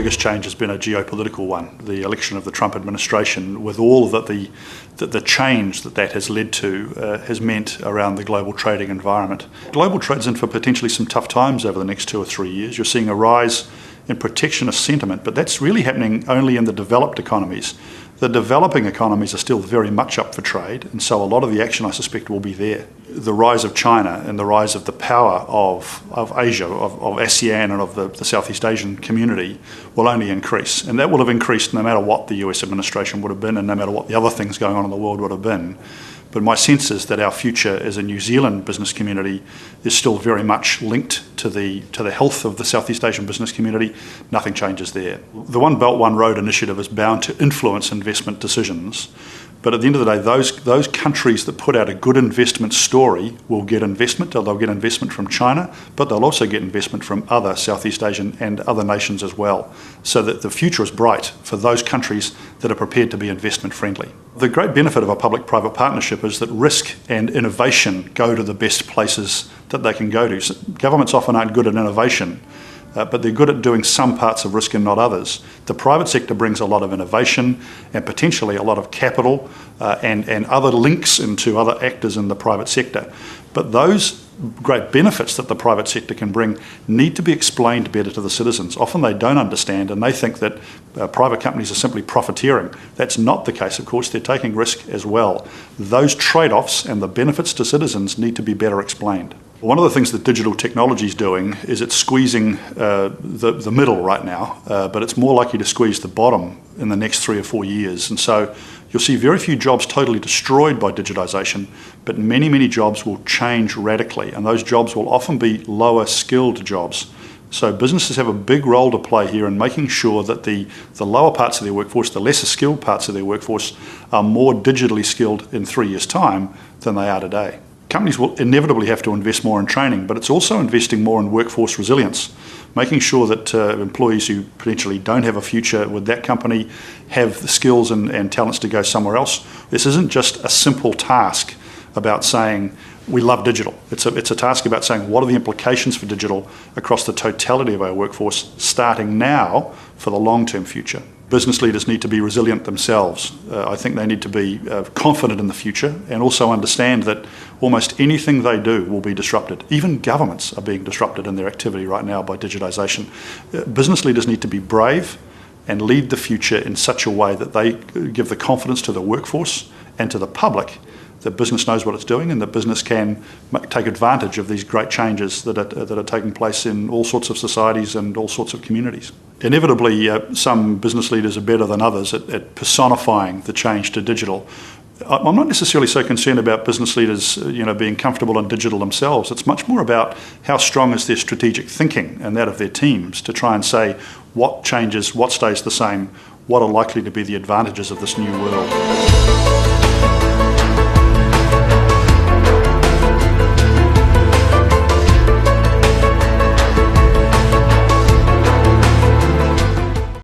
biggest change has been a geopolitical one, the election of the Trump administration, with all that the change that has led to has meant around the global trading environment. Global trade's in for potentially some tough times over the next 2 or 3 years. You're seeing a rise in protectionist sentiment, but that's really happening only in the developed economies. The developing economies are still very much up for trade, and so a lot of the action, I suspect, will be there. The rise of China and the rise of the power of Asia, of ASEAN and of the Southeast Asian community will only increase. And that will have increased no matter what the US administration would have been and no matter what the other things going on in the world would have been. But my sense is that our future as a New Zealand business community is still very much linked to the health of the Southeast Asian business community. Nothing changes there. The One Belt, One Road initiative is bound to influence investment decisions. But at the end of the day, those countries that put out a good investment story will get investment. They'll get investment from China, but they'll also get investment from other Southeast Asian and other nations as well. So that the future is bright for those countries that are prepared to be investment friendly. The great benefit of a public-private partnership is that risk and innovation go to the best places that they can go to. So governments often aren't good at innovation, but they're good at doing some parts of risk and not others. The private sector brings a lot of innovation and potentially a lot of capital and other links into other actors in the private sector. But those great benefits that the private sector can bring need to be explained better to the citizens. Often they don't understand and they think that private companies are simply profiteering. That's not the case, of course. They're taking risk as well. Those trade-offs and the benefits to citizens need to be better explained. One of the things that digital technology is doing is it's squeezing the middle right now, but it's more likely to squeeze the bottom in the next 3 or 4 years. And so you'll see very few jobs totally destroyed by digitisation, but many, many jobs will change radically, and those jobs will often be lower skilled jobs. So businesses have a big role to play here in making sure that the lower parts of their workforce, the lesser skilled parts of their workforce, are more digitally skilled in 3 years' time than they are today. Companies will inevitably have to invest more in training, but it's also investing more in workforce resilience, making sure that employees who potentially don't have a future with that company have the skills and talents to go somewhere else. This isn't just a simple task about saying we love digital. It's a task about saying what are the implications for digital across the totality of our workforce, starting now for the long-term future. Business leaders need to be resilient themselves. I think they need to be confident in the future and also understand that almost anything they do will be disrupted. Even governments are being disrupted in their activity right now by digitisation. Business leaders need to be brave and lead the future in such a way that they give the confidence to the workforce and to the public that business knows what it's doing and that business can take advantage of these great changes that are taking place in all sorts of societies and all sorts of communities. Inevitably, some business leaders are better than others at personifying the change to digital. I'm not necessarily so concerned about business leaders being comfortable in digital themselves. It's much more about how strong is their strategic thinking and that of their teams to try and say what changes, what stays the same, what are likely to be the advantages of this new world.